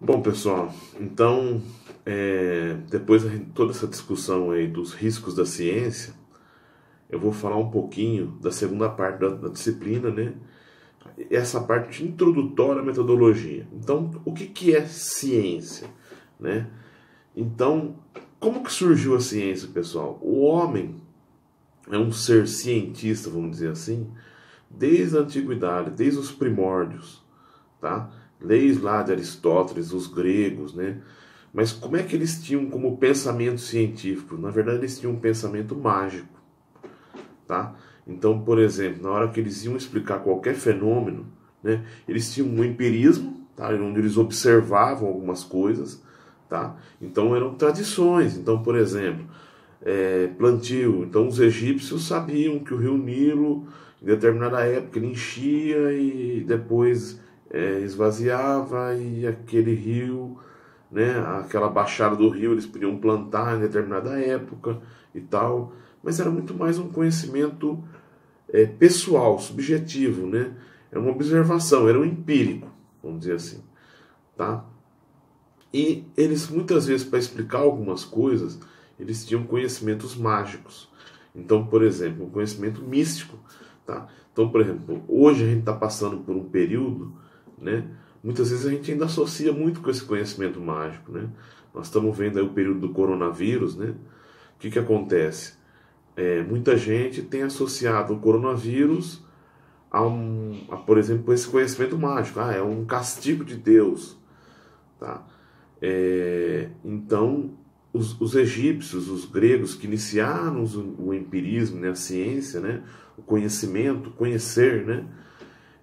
Bom, pessoal, então, depois de toda essa discussão aí dos riscos da ciência, eu vou falar um pouquinho da segunda parte da disciplina, né? Essa parte introdutória à metodologia. Então, o que é ciência, né? Então, como que surgiu a ciência, pessoal? O homem é um ser cientista, vamos dizer assim, desde a antiguidade, desde os primórdios, tá? Desde lá de Aristóteles, os gregos, né? Mas como é que eles tinham como pensamento científico? Na verdade, eles tinham um pensamento mágico, tá? Então, por exemplo, na hora que eles iam explicar qualquer fenômeno, né, eles tinham um empirismo, tá? Onde eles observavam algumas coisas, tá? Então eram tradições. Então, por exemplo, plantio. Então, os egípcios sabiam que o rio Nilo, em determinada época, ele enchia e depois esvaziava e aquele rio, né, aquela baixada do rio, eles podiam plantar em determinada época e tal. Mas era muito mais um conhecimento pessoal, subjetivo, né? Era uma observação, era um empírico, vamos dizer assim, tá? E eles muitas vezes para explicar algumas coisas, eles tinham conhecimentos mágicos. Então, por exemplo, um conhecimento místico, tá? Então, por exemplo, hoje a gente está passando por um período, né? Muitas vezes a gente ainda associa muito com esse conhecimento mágico, né? Nós estamos vendo aí o período do coronavírus, né? O que acontece? Muita gente tem associado o coronavírus por exemplo, esse conhecimento mágico. Ah, é um castigo de Deus, tá? Então, os egípcios, os gregos que iniciaram o empirismo, né, a ciência, né, o conhecimento, conhecer, né,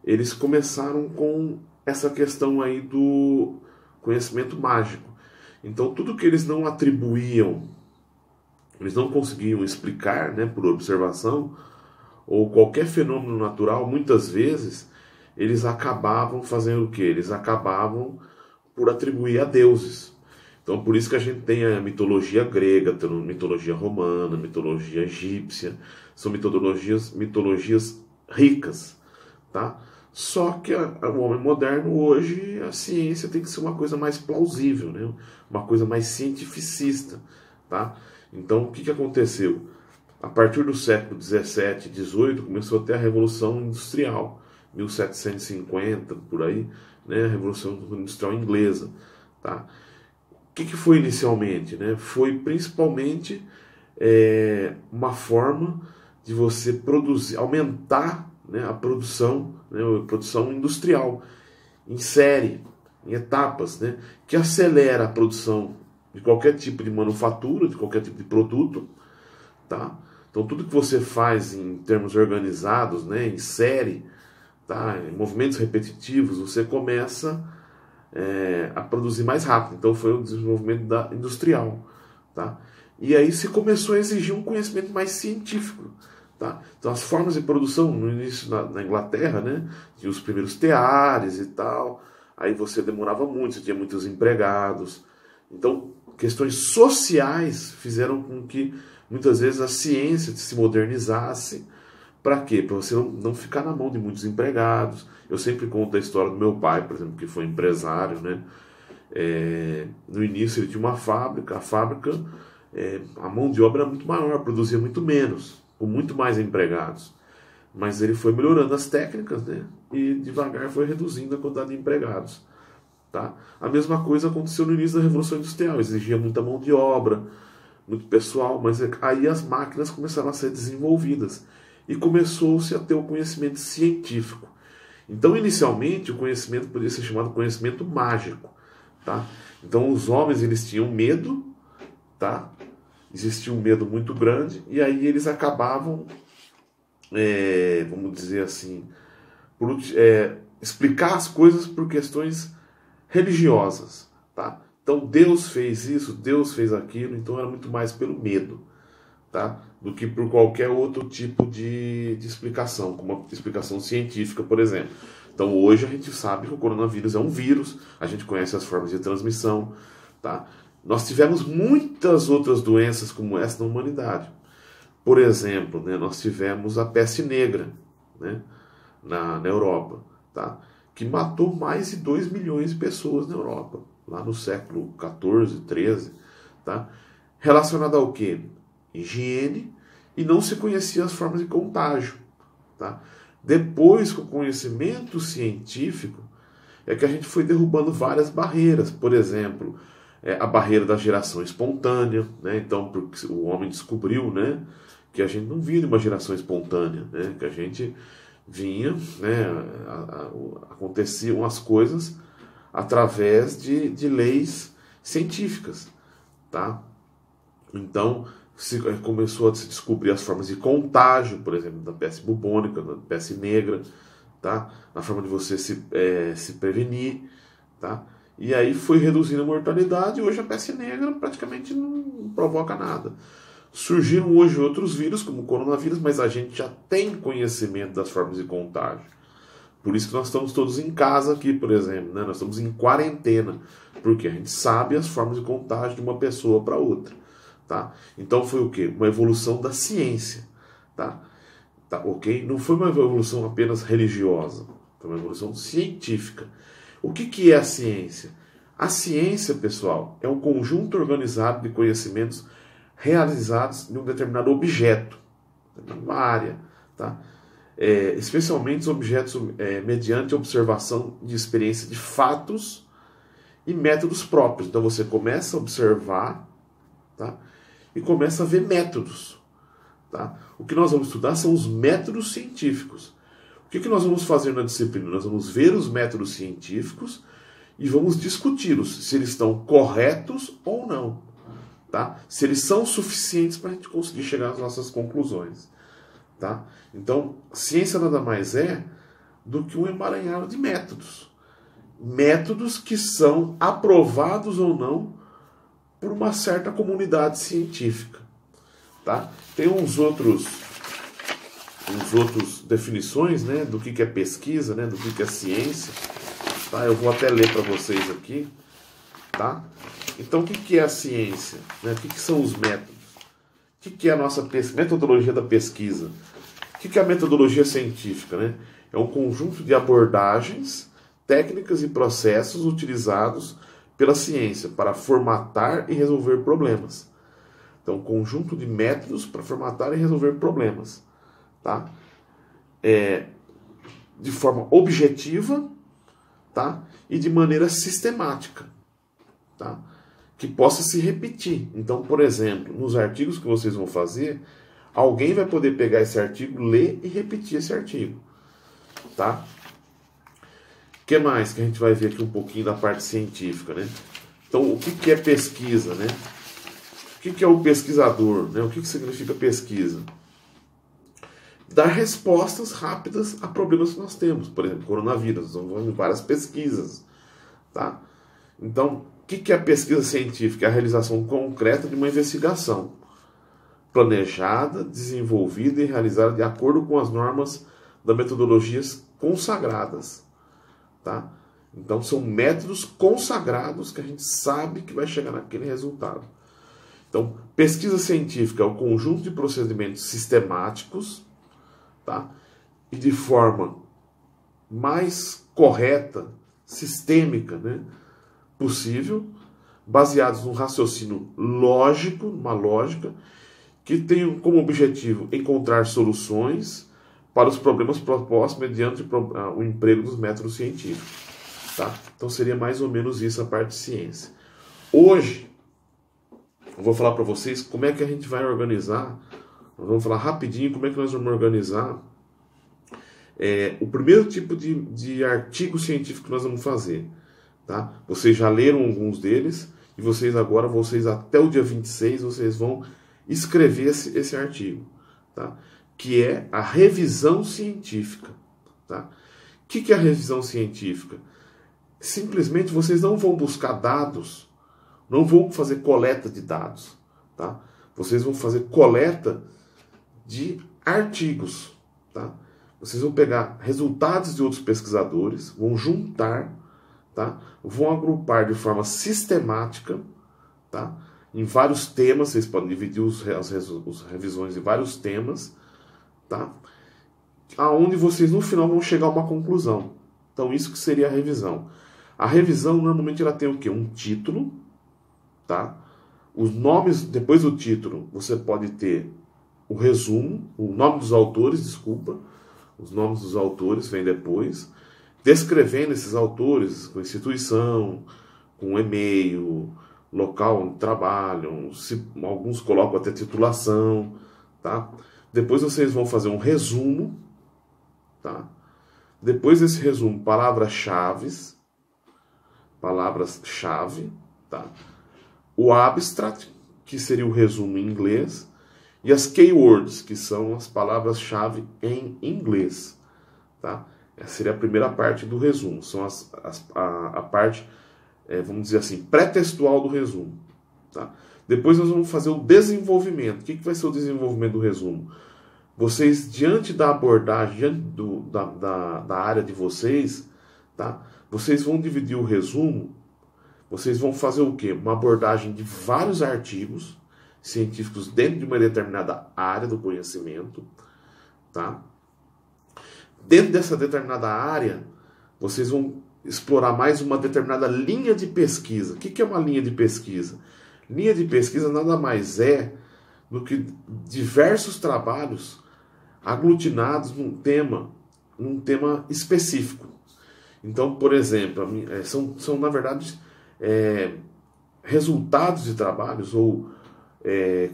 eles começaram com essa questão aí do conhecimento mágico. Então, tudo que eles não atribuíam, eles não conseguiam explicar, né, por observação, ou qualquer fenômeno natural, muitas vezes, eles acabavam fazendo o quê? Eles acabavam por atribuir a deuses. Então, por isso que a gente tem a mitologia grega, a mitologia romana, a mitologia egípcia, são mitologias ricas, tá? Só que o homem moderno hoje, a ciência tem que ser uma coisa mais plausível, né? Uma coisa mais cientificista, tá? Então, o que aconteceu? A partir do século 17, 18, começou a ter a Revolução Industrial, 1750, por aí, né? A Revolução Industrial Inglesa, tá? O que foi inicialmente, né? Foi principalmente uma forma de você produzir, aumentar, né, a produção, né, a produção industrial, em série, em etapas, né, que acelera a produção de qualquer tipo de manufatura, de qualquer tipo de produto, tá? Então tudo que você faz em termos organizados, né, em série, tá, em movimentos repetitivos, você começa a produzir mais rápido. Então foi o desenvolvimento industrial, tá? E aí se começou a exigir um conhecimento mais científico, tá? Então as formas de produção no início na Inglaterra, né, tinha os primeiros teares e tal. Aí você demorava muito, você tinha muitos empregados. Então questões sociais fizeram com que muitas vezes a ciência se modernizasse. Para quê? Para você não ficar na mão de muitos empregados. Eu sempre conto a história do meu pai, por exemplo, que foi empresário, né? No início ele tinha uma fábrica, a mão de obra era muito maior, produzia muito menos, com muito mais empregados. Mas ele foi melhorando as técnicas, né? E devagar foi reduzindo a quantidade de empregados. Tá? A mesma coisa aconteceu no início da Revolução Industrial, exigia muita mão de obra, muito pessoal, mas aí as máquinas começaram a ser desenvolvidas e começou-se a ter o conhecimento científico. Então, inicialmente, o conhecimento poderia ser chamado conhecimento mágico, tá? Então, os homens eles tinham medo, tá? Existia um medo muito grande e aí eles acabavam, vamos dizer assim, por explicar as coisas por questões religiosas, tá? Então Deus fez isso, Deus fez aquilo, então era muito mais pelo medo, tá? Do que por qualquer outro tipo de explicação, como uma explicação científica, por exemplo. Então hoje a gente sabe que o coronavírus é um vírus, a gente conhece as formas de transmissão, tá? Nós tivemos muitas outras doenças como essa na humanidade. Por exemplo, né, nós tivemos a peste negra, né, na Europa, tá? Que matou mais de 2 milhões de pessoas na Europa. lá no século XIV, XIII, tá? Relacionada ao quê? Higiene, e não se conhecia as formas de contágio, tá? Depois, com o conhecimento científico, é que a gente foi derrubando várias barreiras. Por exemplo, a barreira da geração espontânea, né? Então, porque o homem descobriu, né, que a gente não vinha de uma geração espontânea, né? Que a gente vinha, né, aconteciam as coisas através de leis científicas, tá? Então, começou a se descobrir as formas de contágio, por exemplo, da peste bubônica, da peste negra, tá? Na forma de você se prevenir, tá? E aí foi reduzindo a mortalidade, e hoje a peste negra praticamente não provoca nada. Surgiram hoje outros vírus, como o coronavírus, mas a gente já tem conhecimento das formas de contágio. Por isso que nós estamos todos em casa aqui, por exemplo, né? Nós estamos em quarentena, porque a gente sabe as formas de contágio de uma pessoa para outra, tá? Então foi o quê? Uma evolução da ciência, tá? Tá, ok? Não foi uma evolução apenas religiosa, foi uma evolução científica. O que é a ciência? A ciência, pessoal, é um conjunto organizado de conhecimentos realizados em um determinado objeto, uma área, tá? Especialmente os objetos mediante observação de experiência de fatos e métodos próprios. Então você começa a observar, tá? E começa a ver métodos. Tá? O que nós vamos estudar são os métodos científicos. O que nós vamos fazer na disciplina? Nós vamos ver os métodos científicos e vamos discuti-los, se eles estão corretos ou não. Tá? Se eles são suficientes para a gente conseguir chegar às nossas conclusões. Tá? Então, ciência nada mais é do que um emaranhado de métodos. Métodos que são aprovados ou não por uma certa comunidade científica. Tá? Tem uns outros definições, né, do que é pesquisa, né, do que é ciência. Tá? Eu vou até ler para vocês aqui. Tá? Então, o que é a ciência? Né? O que são os métodos? O que é a nossa metodologia da pesquisa? O que é a metodologia científica? Né? É um conjunto de abordagens, técnicas e processos utilizados pela ciência para formatar e resolver problemas. Então, um conjunto de métodos para formatar e resolver problemas. Tá? De forma objetiva, tá? E de maneira sistemática. Tá? Que possa se repetir. Então, por exemplo, nos artigos que vocês vão fazer, alguém vai poder pegar esse artigo, ler e repetir esse artigo. Tá? O que mais que a gente vai ver aqui um pouquinho da parte científica, né? Então, o que é pesquisa, né? O que é o pesquisador, né? O que significa pesquisa? Dar respostas rápidas a problemas que nós temos. Por exemplo, coronavírus, nós vamos ver várias pesquisas. Tá? Então, o que é a pesquisa científica? É a realização concreta de uma investigação planejada, desenvolvida e realizada de acordo com as normas das metodologias consagradas. Tá? Então, são métodos consagrados que a gente sabe que vai chegar naquele resultado. Então, pesquisa científica é o conjunto de procedimentos sistemáticos, tá? E de forma mais correta, sistêmica, né, possível, baseados num raciocínio lógico, numa lógica, que tem como objetivo encontrar soluções para os problemas propostos mediante o emprego dos métodos científicos. Tá? Então seria mais ou menos isso a parte de ciência. Hoje, eu vou falar para vocês como é que a gente vai organizar. Nós vamos falar rapidinho como é que nós vamos organizar o primeiro tipo de artigo científico que nós vamos fazer. Tá? Vocês já leram alguns deles e vocês agora, até o dia 26, vocês vão escrever esse artigo. Tá? Que é a revisão científica. Tá? O que é a revisão científica? Simplesmente vocês não vão buscar dados, não vão fazer coleta de dados. Tá? Vocês vão fazer coleta de artigos. Tá? Vocês vão pegar resultados de outros pesquisadores, vão juntar, tá? Vão agrupar de forma sistemática, tá? Em vários temas, vocês podem dividir as revisões em vários temas, tá? Aonde vocês no final vão chegar a uma conclusão. Então isso que seria a revisão. A revisão, normalmente, ela tem o quê? Um título, tá? Os nomes, depois do título, você pode ter o resumo, o nome dos autores, desculpa, os nomes dos autores vem depois, descrevendo esses autores com instituição, com e-mail, local onde trabalham, alguns colocam até titulação, tá? Depois vocês vão fazer um resumo, tá? Depois desse resumo, palavras-chave, tá? O abstract, que seria o resumo em inglês, e as keywords, que são as palavras-chave em inglês, tá? Essa seria a primeira parte do resumo, são a parte, vamos dizer assim, pré-textual do resumo, tá? Depois nós vamos fazer o desenvolvimento. O que vai ser o desenvolvimento do resumo? Vocês, diante da abordagem, diante da área de vocês, tá? Vocês vão dividir o resumo, vocês vão fazer o quê? Uma abordagem de vários artigos científicos dentro de uma determinada área do conhecimento, tá? Dentro dessa determinada área, vocês vão explorar mais uma determinada linha de pesquisa. O que é uma linha de pesquisa? Linha de pesquisa nada mais é do que diversos trabalhos aglutinados num tema específico. Então, por exemplo, são na verdade resultados de trabalhos ou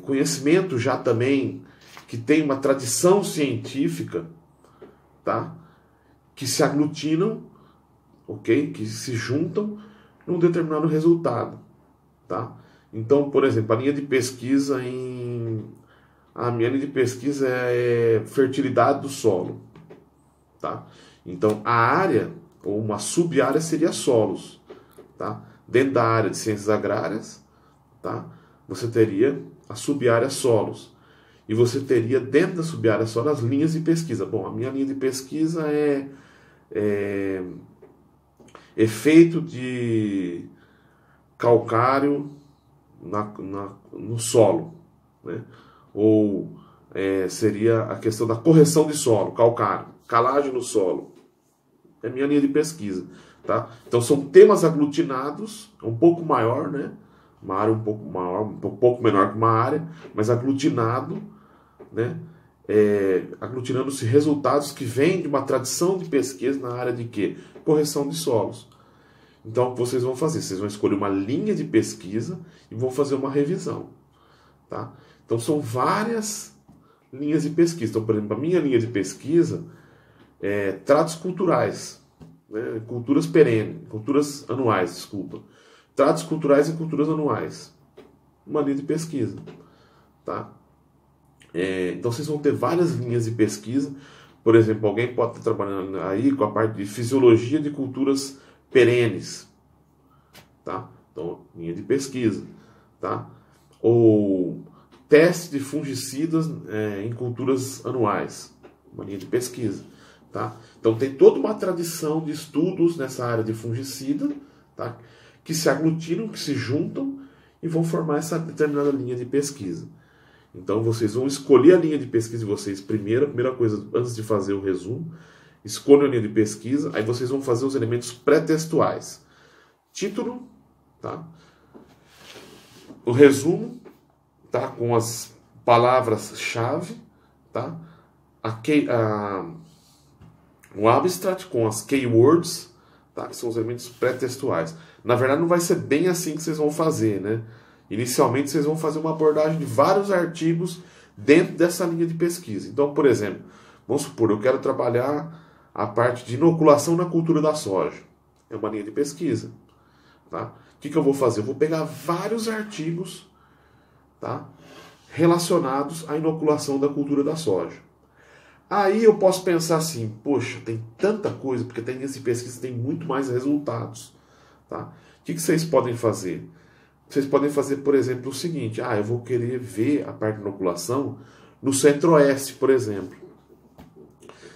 conhecimento já também que tem uma tradição científica, tá? Que se aglutinam, ok? Que se juntam num determinado resultado, tá? Então, por exemplo, a minha linha de pesquisa é fertilidade do solo, tá? Então, a área ou uma sub-área seria solos, tá? Dentro da área de ciências agrárias, tá? Você teria a sub-área solos. E você teria dentro da sub-área solos as linhas de pesquisa. Bom, a minha linha de pesquisa é efeito de calcário no solo, né? Ou seria a questão da correção de solo, calcário, calagem no solo. É a minha linha de pesquisa, tá? Então são temas aglutinados, um pouco maior, né? Uma área um pouco maior, um pouco menor que uma área, mas aglutinado, né? Aglutinando-se resultados que vêm de uma tradição de pesquisa na área de quê? Correção de solos. Então, o que vocês vão fazer? Vocês vão escolher uma linha de pesquisa e vão fazer uma revisão, tá? Então, são várias linhas de pesquisa. Então, por exemplo, a minha linha de pesquisa é tratos culturais, né? Culturas anuais, desculpa. Tratos culturais e culturas anuais. Uma linha de pesquisa, tá? Então, vocês vão ter várias linhas de pesquisa. Por exemplo, alguém pode estar trabalhando aí com a parte de fisiologia de culturas perenes, tá? Então, linha de pesquisa, tá? Ou teste de fungicidas em culturas anuais, uma linha de pesquisa, tá? Então, tem toda uma tradição de estudos nessa área de fungicida, tá? Que se aglutinam, que se juntam e vão formar essa determinada linha de pesquisa. Então, vocês vão escolher a linha de pesquisa de vocês primeiro, a primeira coisa, antes de fazer o resumo, escolham a linha de pesquisa, aí vocês vão fazer os elementos pré-textuais. Título, tá? O resumo, tá? Com as palavras-chave, tá? O abstract com as keywords, tá? Que são os elementos pré-textuais. Na verdade, não vai ser bem assim que vocês vão fazer, né? Inicialmente, vocês vão fazer uma abordagem de vários artigos dentro dessa linha de pesquisa. Então, por exemplo, vamos supor, eu quero trabalhar a parte de inoculação na cultura da soja. É uma linha de pesquisa, tá? O que eu vou fazer? Eu vou pegar vários artigos, tá? Relacionados à inoculação da cultura da soja. Aí eu posso pensar assim, poxa, tem tanta coisa, porque tem linhas de pesquisa tem muito mais resultados, tá? O que vocês podem fazer? Vocês podem fazer, por exemplo, o seguinte, eu vou querer ver a parte de inoculação no Centro-Oeste, por exemplo.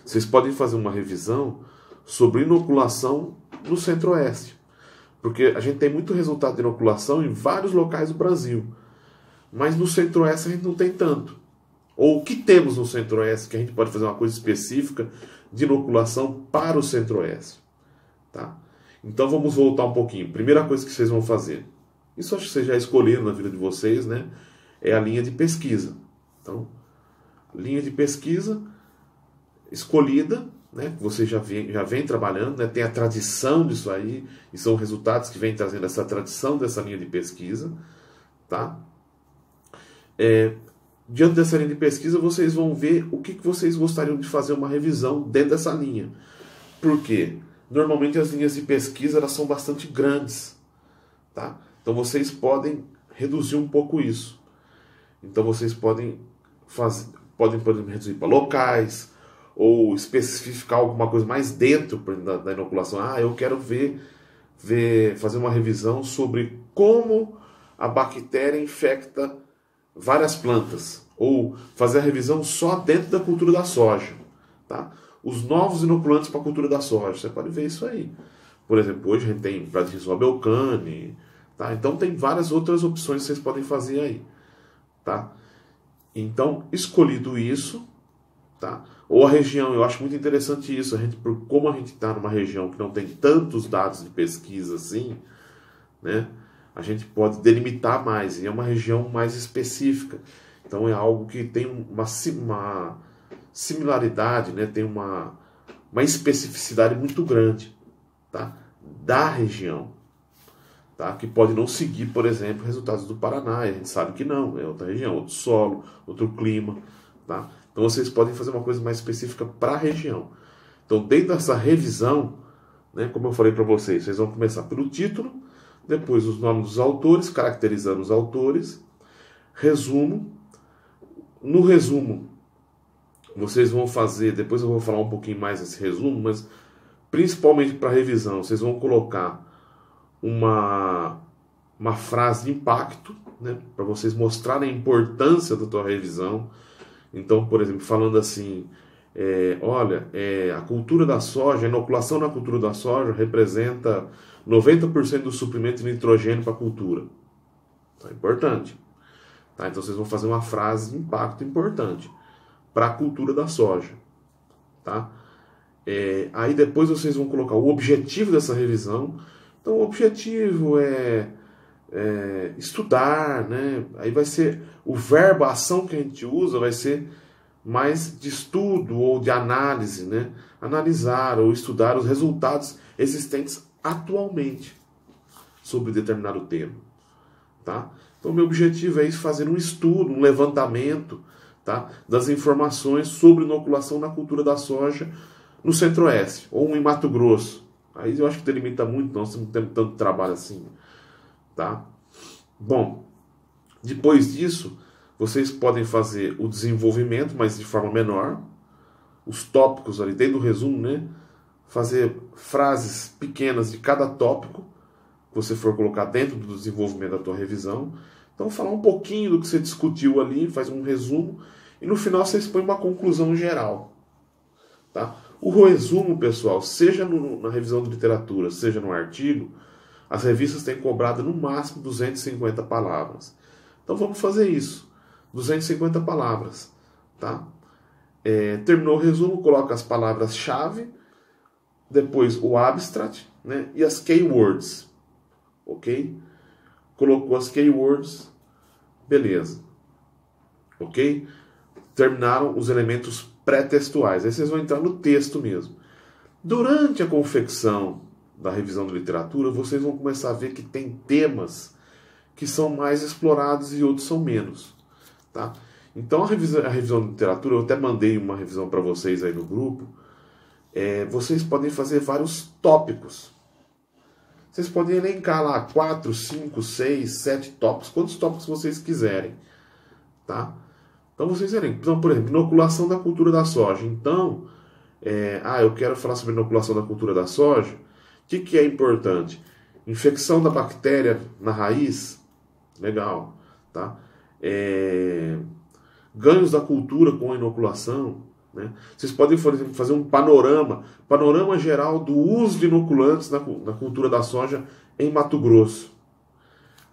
Vocês podem fazer uma revisão sobre inoculação no Centro-Oeste. Porque a gente tem muito resultado de inoculação em vários locais do Brasil. Mas no Centro-Oeste a gente não tem tanto. Ou o que temos no Centro-Oeste que a gente pode fazer uma coisa específica de inoculação para o Centro-Oeste. Tá? Então vamos voltar um pouquinho. Primeira coisa que vocês vão fazer, isso acho que vocês já escolheram na vida de vocês, né? É a linha de pesquisa. Então, linha de pesquisa escolhida, né? Você já vem trabalhando, né? Tem a tradição disso aí, e são resultados que vem trazendo essa tradição dessa linha de pesquisa, tá? Diante dessa linha de pesquisa, vocês vão ver o que vocês gostariam de fazer uma revisão dentro dessa linha. Por quê? Normalmente as linhas de pesquisa elas são bastante grandes, tá? Então vocês podem reduzir um pouco isso. Então vocês podem reduzir para locais, ou especificar alguma coisa mais dentro da inoculação. Eu quero fazer uma revisão sobre como a bactéria infecta várias plantas, ou fazer a revisão só dentro da cultura da soja, tá? Os novos inoculantes para a cultura da soja, você pode ver isso aí. Por exemplo, hoje a gente tem Bradissoa belcane, tá? Então tem várias outras opções que vocês podem fazer aí, tá? Então, escolhido isso, tá? Ou a região, eu acho muito interessante isso, como a gente está numa região que não tem tantos dados de pesquisa assim, né? A gente pode delimitar mais, e é uma região mais específica. Então é algo que tem uma similaridade, né? Tem uma especificidade muito grande, tá? Da região, tá? Que pode não seguir, por exemplo, resultados do Paraná, e a gente sabe que não, é outra região, outro solo, outro clima, tá? Então vocês podem fazer uma coisa mais específica para a região. Então dentro dessa revisão, né, como eu falei para vocês vão começar pelo título, depois os nomes dos autores, caracterizando os autores, resumo. No resumo, vocês vão fazer, depois eu vou falar um pouquinho mais desse resumo, mas principalmente para revisão, vocês vão colocar uma frase de impacto, né, para vocês mostrarem a importância da tua revisão. Então, por exemplo, falando assim, a cultura da soja, a inoculação na cultura da soja representa 90% do suprimento de nitrogênio para a cultura. Então, é importante. Tá? Então vocês vão fazer uma frase de impacto importante para a cultura da soja. Tá? Aí depois vocês vão colocar o objetivo dessa revisão. Então o objetivo é estudar, né? Aí vai ser o verbo, a ação que a gente usa vai ser mais de estudo ou de análise, né? Analisar ou estudar os resultados existentes atualmente sobre determinado tema, tá? Então meu objetivo é fazer um estudo, um levantamento, tá? Das informações sobre inoculação na cultura da soja no Centro-Oeste ou em Mato Grosso. Aí eu acho que delimita muito, nós não temos tanto trabalho assim, tá? Bom, depois disso, vocês podem fazer o desenvolvimento, mas de forma menor, os tópicos ali dentro do resumo, né? Fazer frases pequenas de cada tópico que você for colocar dentro do desenvolvimento da tua revisão. Então, falar um pouquinho do que você discutiu ali, faz um resumo, e no final você expõe uma conclusão geral, tá? O resumo, pessoal, seja na revisão de literatura, seja no artigo, as revistas têm cobrado no máximo 250 palavras. Então vamos fazer isso, 250 palavras, tá? Terminou o resumo, coloca as palavras-chave, depois o abstract, né, e as keywords, ok? Colocou as keywords, beleza, ok? Terminaram os elementos pré-textuais, aí vocês vão entrar no texto mesmo. Durante a confecção da revisão de literatura, vocês vão começar a ver que tem temas que são mais explorados e outros são menos, tá? Então a revisão de literatura, eu até mandei uma revisão para vocês aí no grupo, vocês podem fazer vários tópicos. Vocês podem elencar lá 4, 5, 6, 7 tópicos, quantos tópicos vocês quiserem, tá? Então vocês elencam. Então, por exemplo, inoculação da cultura da soja. Então, eu quero falar sobre inoculação da cultura da soja. O que é importante? Infecção da bactéria na raiz, legal, tá? Ganhos da cultura com a inoculação, né? Vocês podem, por exemplo, fazer um panorama geral do uso de inoculantes na cultura da soja em Mato Grosso.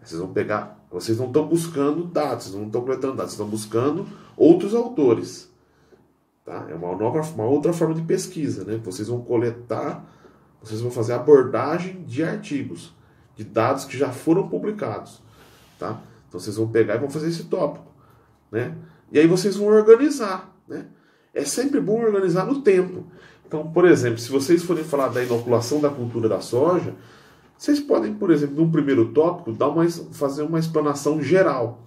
Vocês vão pegar, vocês não estão buscando dados, vocês não estão coletando dados, vocês estão buscando outros autores, tá? É uma outra forma de pesquisa, né? Vocês vão coletar vocês vão fazer abordagem de artigos, de dados que já foram publicados, tá? Então vocês vão pegar e vão fazer esse tópico, né? E aí vocês vão organizar, né? É sempre bom organizar no tempo. Então, por exemplo, se vocês forem falar da inoculação da cultura da soja, vocês podem, por exemplo, num primeiro tópico, fazer uma explanação geral.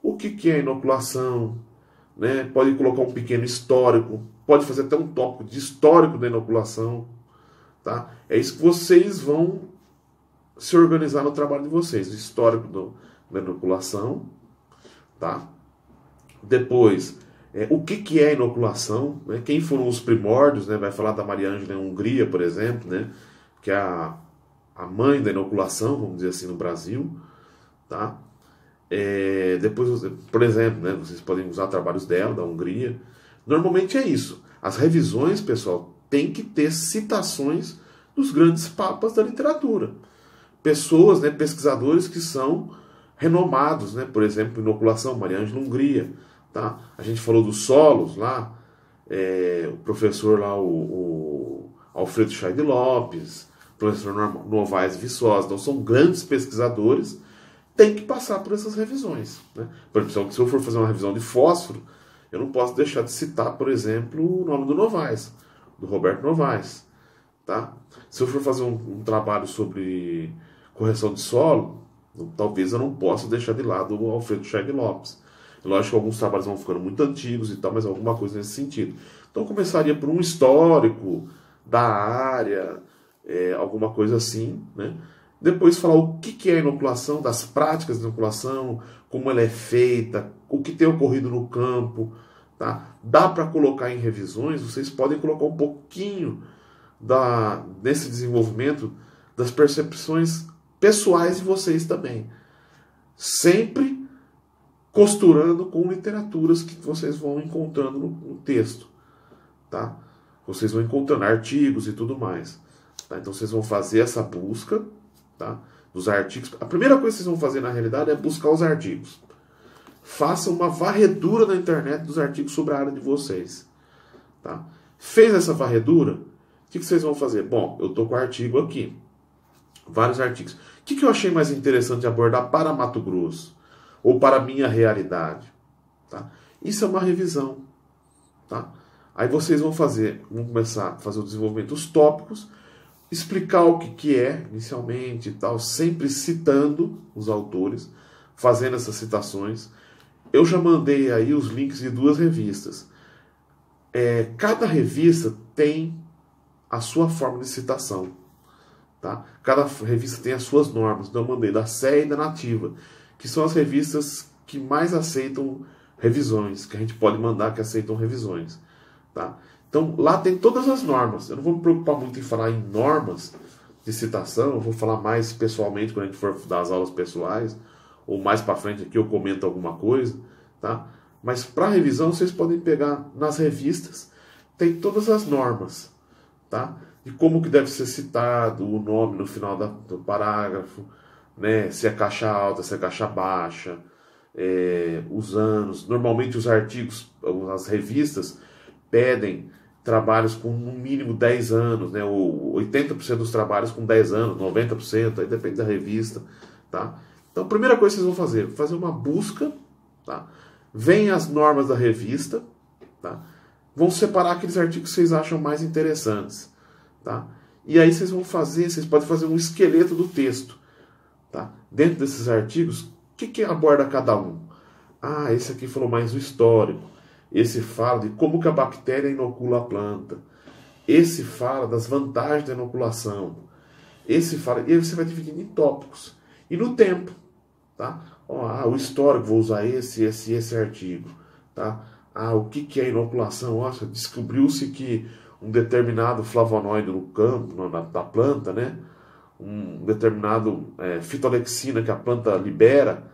O que é a inoculação, né? Pode colocar um pequeno histórico, pode fazer até um tópico de histórico da inoculação, tá? É isso que vocês vão se organizar no trabalho de vocês, o histórico da inoculação, tá? Depois, o que é a inoculação, né? Quem foram os primórdios, né? Vai falar da Maria Ângela em Hungria, por exemplo, né? Que é a mãe da inoculação, vamos dizer assim, no Brasil, tá? Depois, por exemplo, né? Vocês podem usar trabalhos dela, da Hungria. Normalmente é isso. As revisões, pessoal, tem que ter citações dos grandes papas da literatura. Pessoas, né, pesquisadores que são renomados, né? Por exemplo, inoculação, Maria Ângela Hungria, tá? A gente falou dos solos lá, o professor lá, o Alfredo Chaide Lopes, o professor Novaes Viçosa, então são grandes pesquisadores, tem que passar por essas revisões, né? Por exemplo, se eu for fazer uma revisão de fósforo, eu não posso deixar de citar, por exemplo, o nome do Novaes, do Roberto Novaes, tá? Se eu for fazer um trabalho sobre correção de solo, talvez eu não possa deixar de lado o Alfredo Chaide Lopes. Lógico que alguns trabalhos vão ficando muito antigos e tal, mas alguma coisa nesse sentido. Então eu começaria por um histórico da área, alguma coisa assim, né? Depois falar o que é a inoculação, das práticas de inoculação, como ela é feita, o que tem ocorrido no campo, tá? Dá para colocar em revisões, vocês podem colocar um pouquinho desse desenvolvimento das percepções pessoais de vocês também. Sempre costurando com literaturas que vocês vão encontrando no texto, tá? Vocês vão encontrando artigos e tudo mais, tá? Então vocês vão fazer essa busca, tá? Dos artigos. A primeira coisa que vocês vão fazer na realidade é buscar os artigos. Façam uma varredura na internet dos artigos sobre a área de vocês, tá? Fez essa varredura, o que vocês vão fazer? Bom, eu estou com o artigo aqui, vários artigos. O que eu achei mais interessante de abordar para Mato Grosso? Ou para a minha realidade, tá? Isso é uma revisão, tá? Aí vocês vão começar a fazer o desenvolvimento dos tópicos, explicar o que é inicialmente e tal, sempre citando os autores, fazendo essas citações. Eu já mandei aí os links de 2 revistas. Cada revista tem a sua forma de citação, tá? Cada revista tem as suas normas. Então eu mandei da SEA e da Nativa, que são as revistas que mais aceitam revisões, que a gente pode mandar que aceitam revisões, tá? Então lá tem todas as normas. Eu não vou me preocupar muito em falar em normas de citação, eu vou falar mais pessoalmente quando a gente for dar as aulas pessoais, ou mais para frente aqui eu comento alguma coisa, tá? Mas para revisão vocês podem pegar nas revistas, tem todas as normas, tá? De como que deve ser citado o nome no final do parágrafo, né? Se é caixa alta, se é caixa baixa, os anos. Normalmente os artigos, as revistas pedem trabalhos com no mínimo 10 anos, né? Ou 80% dos trabalhos com 10 anos, 90%, aí depende da revista, tá? Então a primeira coisa que vocês vão fazer uma busca, tá? Vem as normas da revista, tá? Vão separar aqueles artigos que vocês acham mais interessantes, tá? E aí vocês podem fazer um esqueleto do texto, tá? Dentro desses artigos, o que aborda cada um? Ah, esse aqui falou mais do histórico. Esse fala de como que a bactéria inocula a planta. Esse fala das vantagens da inoculação. Esse fala... E aí você vai dividindo em tópicos. E no tempo, tá? O histórico, vou usar esse artigo, tá? O que é inoculação? Nossa, descobriu-se que um determinado flavonoide no campo, da planta, né? Um determinado fitolexina que a planta libera,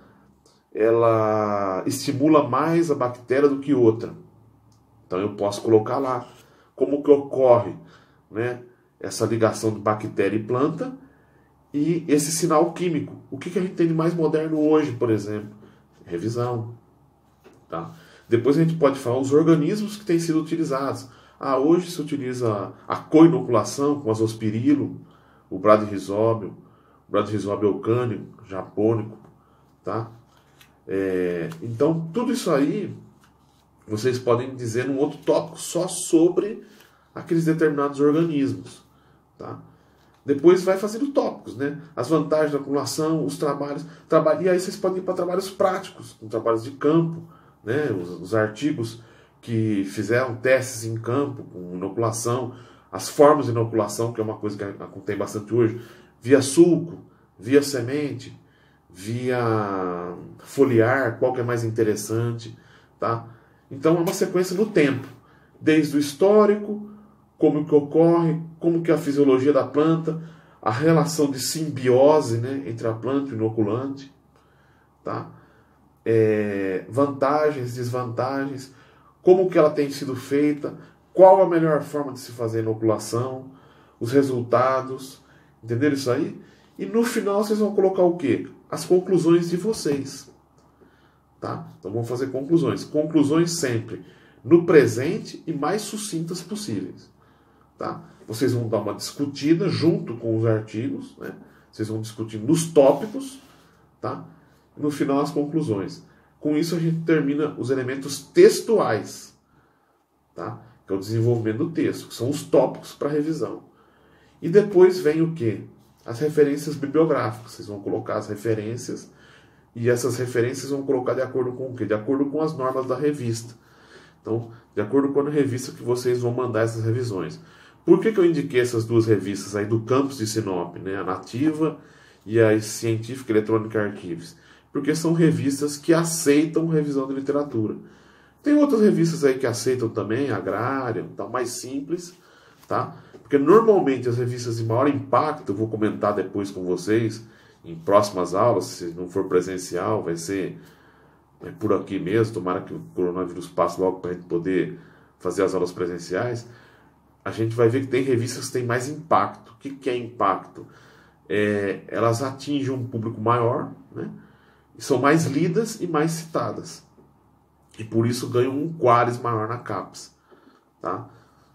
ela estimula mais a bactéria do que outra. Então eu posso colocar lá como que ocorre, né, essa ligação de bactéria e planta e esse sinal químico. O que a gente tem de mais moderno hoje, por exemplo? Revisão, tá? Depois a gente pode falar os organismos que têm sido utilizados. Hoje se utiliza a co-inoculação com azospirilo, o bradyrhizóbio, eucânico, japônico, tá? Então, tudo isso aí, vocês podem dizer num outro tópico só sobre aqueles determinados organismos, tá? Depois vai fazendo tópicos, né? As vantagens da inoculação, os trabalhos, e aí vocês podem ir para trabalhos práticos, trabalhos de campo, né? Os artigos que fizeram testes em campo com inoculação, as formas de inoculação, que é uma coisa que acontece bastante hoje, via sulco, via semente, via foliar, qual que é mais interessante, tá? Então é uma sequência no tempo, desde o histórico, como que ocorre, como que é a fisiologia da planta, a relação de simbiose, né, entre a planta e o inoculante, tá? Vantagens, desvantagens, como que ela tem sido feita, qual a melhor forma de se fazer a inoculação, os resultados, entenderam isso aí? E no final vocês vão colocar o quê? As conclusões de vocês, tá? Então vamos fazer conclusões. Conclusões sempre no presente e mais sucintas possíveis, tá? Vocês vão dar uma discutida junto com os artigos, né? Vocês vão discutir nos tópicos, tá? E no final as conclusões. Com isso a gente termina os elementos textuais, tá? Que é o desenvolvimento do texto, que são os tópicos para revisão. E depois vem o quê? As referências bibliográficas. Vocês vão colocar as referências, e essas referências vão colocar de acordo com o quê? De acordo com as normas da revista. Então, de acordo com a revista que vocês vão mandar essas revisões. Por que eu indiquei essas duas revistas aí do campus de Sinop, né? A Nativa e a Científica Electronic Archives? Porque são revistas que aceitam revisão de literatura. Tem outras revistas aí que aceitam também, Agrária, tá, mais simples, tá? Porque normalmente as revistas de maior impacto, eu vou comentar depois com vocês, em próximas aulas, se não for presencial, vai ser por aqui mesmo, tomara que o coronavírus passe logo para a gente poder fazer as aulas presenciais. A gente vai ver que tem revistas que têm mais impacto. O que é impacto? Elas atingem um público maior, né? E são mais lidas e mais citadas. E por isso ganham um qualis maior na CAPES, tá?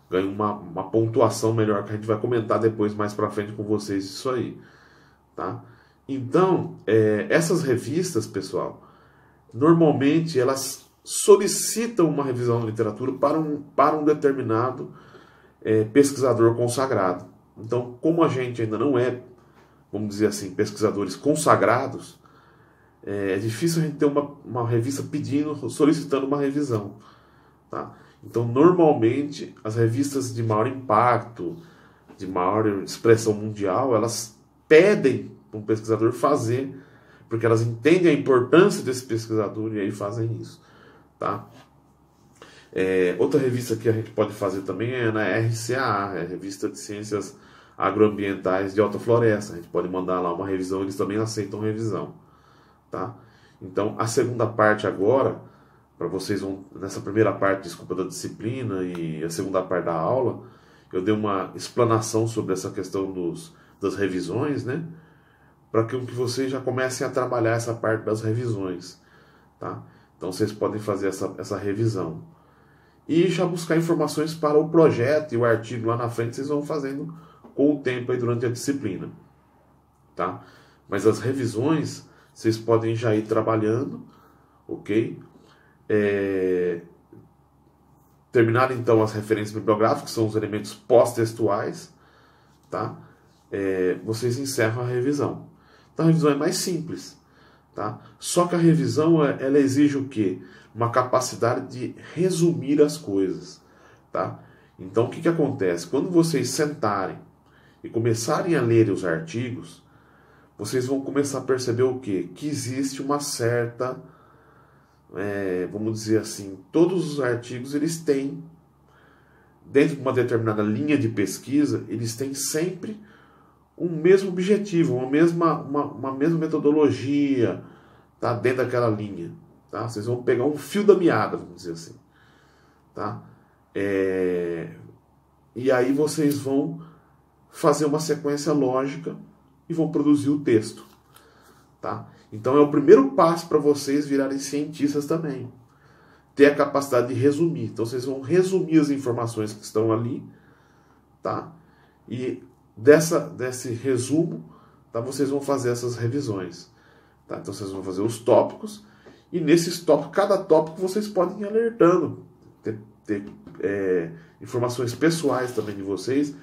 Ganham uma pontuação melhor, que a gente vai comentar depois, mais para frente com vocês isso aí, tá? Então, essas revistas, pessoal, normalmente elas solicitam uma revisão de literatura para um determinado pesquisador consagrado. Então, como a gente ainda não é, vamos dizer assim, pesquisadores consagrados, é difícil a gente ter uma revista solicitando uma revisão, tá? Então, normalmente, as revistas de maior impacto, de maior expressão mundial, elas pedem para um pesquisador fazer, porque elas entendem a importância desse pesquisador e aí fazem isso, tá? Outra revista que a gente pode fazer também é na RCAA, a Revista de Ciências Agroambientais de Alta Floresta. A gente pode mandar lá uma revisão, eles também aceitam revisão, tá? Então, a segunda parte agora, para vocês nessa primeira parte, desculpa, da disciplina e a segunda parte da aula, eu dei uma explanação sobre essa questão das revisões, né? Para que vocês já comecem a trabalhar essa parte das revisões, tá? Então, vocês podem fazer essa revisão. E já buscar informações para o projeto e o artigo lá na frente, vocês vão fazendo com o tempo aí durante a disciplina, tá? Mas as revisões, vocês podem já ir trabalhando, ok? Terminar então as referências bibliográficas, que são os elementos pós-textuais, tá? Vocês encerram a revisão. Então a revisão é mais simples, tá? Só que a revisão, ela exige o quê? Uma capacidade de resumir as coisas, tá? Então o que acontece? Quando vocês sentarem e começarem a ler os artigos, vocês vão começar a perceber o quê? Que existe uma certa, vamos dizer assim, todos os artigos, eles têm, dentro de uma determinada linha de pesquisa, eles têm sempre um mesmo objetivo, uma mesma metodologia, tá? Dentro daquela linha, tá? Vocês vão pegar um fio da meada, vamos dizer assim, tá? E aí vocês vão fazer uma sequência lógica e vão produzir o texto, tá? Então é o primeiro passo para vocês virarem cientistas também. ter a capacidade de resumir. Então vocês vão resumir as informações que estão ali, tá? E desse resumo, tá, vocês vão fazer essas revisões. Tá? Então vocês vão fazer os tópicos, e nesses tópicos, cada tópico vocês podem ir alertando, ter informações pessoais também de vocês,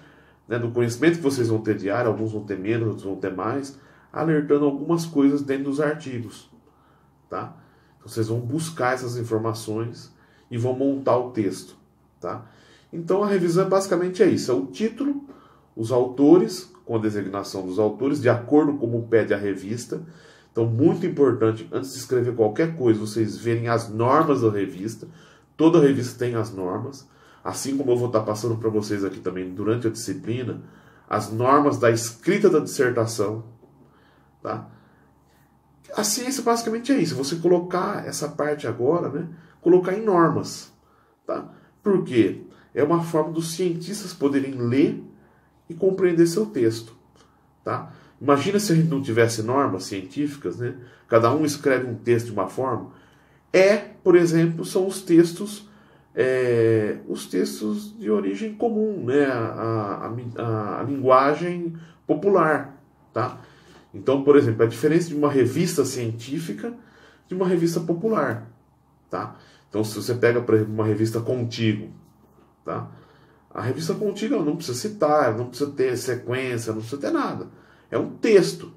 né, do conhecimento que vocês vão ter diário, alguns vão ter menos, outros vão ter mais, alertando algumas coisas dentro dos artigos. Tá? Então vocês vão buscar essas informações e vão montar o texto. Tá? Então a revisão basicamente é isso, é o título, os autores, com a designação dos autores, de acordo com como pede a revista. Então, muito importante, antes de escrever qualquer coisa, vocês verem as normas da revista. Toda revista tem as normas. Assim como eu vou estar passando para vocês aqui também, durante a disciplina, as normas da escrita da dissertação. Tá? A ciência basicamente é isso. Você colocar essa parte agora, né? Colocar em normas. Tá? Por quê? É uma forma dos cientistas poderem ler e compreender seu texto. Tá? Imagina se a gente não tivesse normas científicas, né? Cada um escreve um texto de uma forma. Por exemplo, são os textos de origem comum, né? A linguagem popular. Tá? Então, por exemplo, a diferença de uma revista científica de uma revista popular. Tá? Então, se você pega, por exemplo, uma revista Contigo, tá? A revista Contigo ela não precisa citar, ela não precisa ter sequência, não precisa ter nada. É um texto,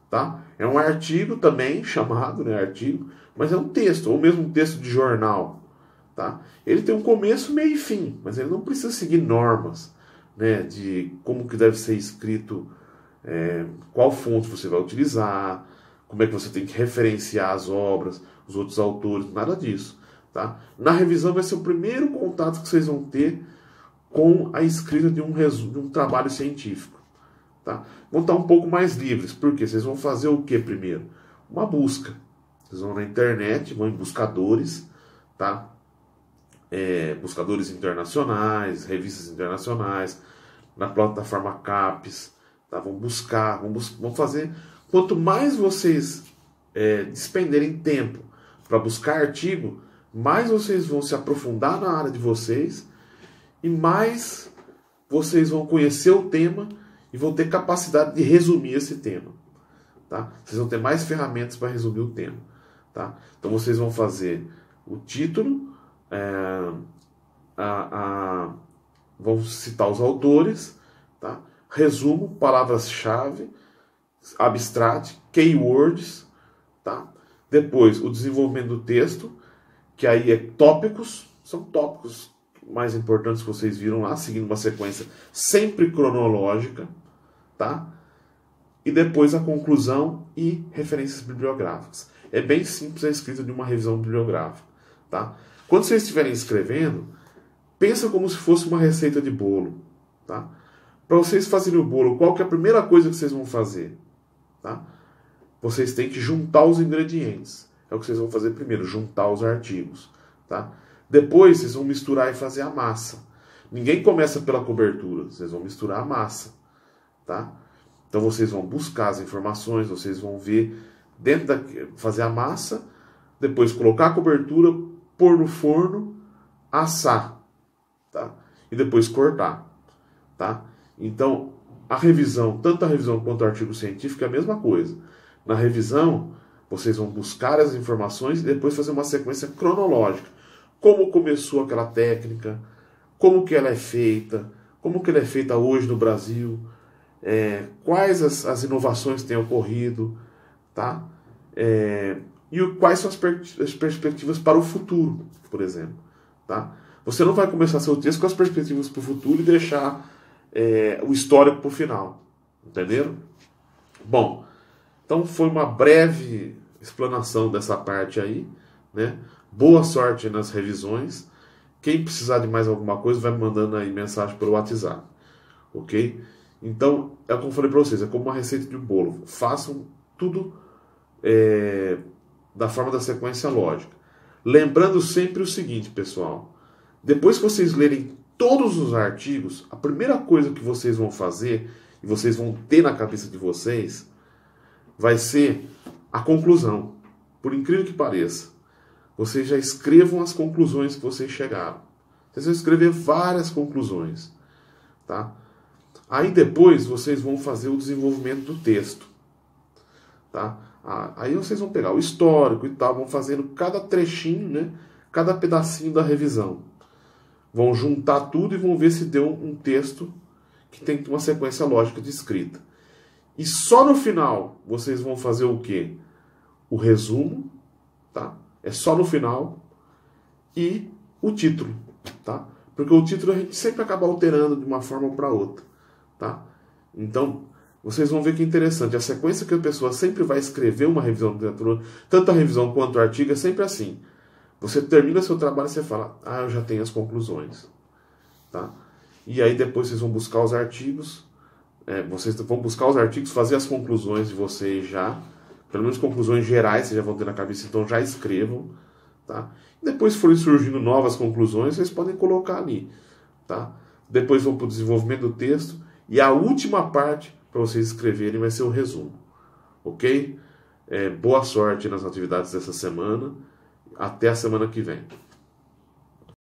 tá? É um artigo também, chamado, né, artigo, mas é um texto, ou mesmo um texto de jornal, tá? Ele tem um começo, meio e fim, mas ele não precisa seguir normas, né, de como que deve ser escrito, qual fonte você vai utilizar, como é que você tem que referenciar as obras, os outros autores, nada disso, tá? Na revisão vai ser o primeiro contato que vocês vão ter com a escrita de um trabalho científico. Tá? Vão estar um pouco mais livres, porque vocês vão fazer o que primeiro? Uma busca. Vocês vão na internet, vão em buscadores, tá? Buscadores internacionais, revistas internacionais, na plataforma CAPES, tá? Vão buscar, vão fazer. Quanto mais vocês despenderem tempo para buscar artigo, mais vocês vão se aprofundar na área de vocês e mais vocês vão conhecer o tema e vão ter capacidade de resumir esse tema. Tá? Vocês vão ter mais ferramentas para resumir o tema. Tá? Então vocês vão fazer o título, vão citar os autores, tá? Resumo, palavras-chave, abstract, keywords, tá? Depois o desenvolvimento do texto, que aí é tópicos, são tópicos mais importantes que vocês viram lá, seguindo uma sequência sempre cronológica, tá? E depois a conclusão e referências bibliográficas. É bem simples a escrita de uma revisão bibliográfica, tá? Quando vocês estiverem escrevendo, pensa como se fosse uma receita de bolo, tá? Para vocês fazerem o bolo, qual que é a primeira coisa que vocês vão fazer, tá? Vocês têm que juntar os ingredientes. É o que vocês vão fazer primeiro, juntar os artigos, tá? Depois vocês vão misturar e fazer a massa. Ninguém começa pela cobertura, vocês vão misturar a massa, tá? Então vocês vão buscar as informações, vocês vão ver fazer a massa, depois colocar a cobertura, pôr no forno, assar, tá? E depois cortar, tá? Então a revisão, tanto a revisão quanto o artigo científico é a mesma coisa. Na revisão vocês vão buscar as informações e depois fazer uma sequência cronológica. Como começou aquela técnica, como que ela é feita, como que ela é feita hoje no Brasil, quais as inovações têm ocorrido, tá? E quais são as perspectivas para o futuro, por exemplo. Tá? Você não vai começar seu texto com as perspectivas para o futuro e deixar o histórico para o final. Entenderam? Bom, então foi uma breve explanação dessa parte aí, né? Boa sorte nas revisões. Quem precisar de mais alguma coisa, vai me mandando aí mensagem pelo WhatsApp. Ok? Então, é como eu falei para vocês, é como uma receita de um bolo. Façam tudo da forma da sequência lógica. Lembrando sempre o seguinte, pessoal. Depois que vocês lerem todos os artigos, a primeira coisa que vocês vão fazer, e vocês vão ter na cabeça de vocês, vai ser a conclusão. Por incrível que pareça. vocês já escrevam as conclusões que vocês chegaram. Vocês vão escrever várias conclusões, tá? Aí depois vocês vão fazer o desenvolvimento do texto, tá? Aí vocês vão pegar o histórico e tal, vão fazendo cada trechinho, né? Cada pedacinho da revisão. Vão juntar tudo e vão ver se deu um texto que tem uma sequência lógica de escrita. E só no final vocês vão fazer o quê? O resumo, tá? É só no final. E o título, tá? Porque o título a gente sempre acaba alterando de uma forma para outra, tá? Então, vocês vão ver que é interessante. A sequência que a pessoa sempre vai escrever uma revisão de literatura, tanto a revisão quanto o artigo, é sempre assim. Você termina seu trabalho e você fala, eu já tenho as conclusões, tá? E aí depois vocês vão buscar os artigos, fazer as conclusões de vocês já, pelo menos conclusões gerais vocês já vão ter na cabeça, então já escrevam, tá? Depois, se forem surgindo novas conclusões, vocês podem colocar ali, tá? Depois vão para o desenvolvimento do texto, e a última parte para vocês escreverem vai ser o resumo, ok? Boa sorte nas atividades dessa semana, até a semana que vem.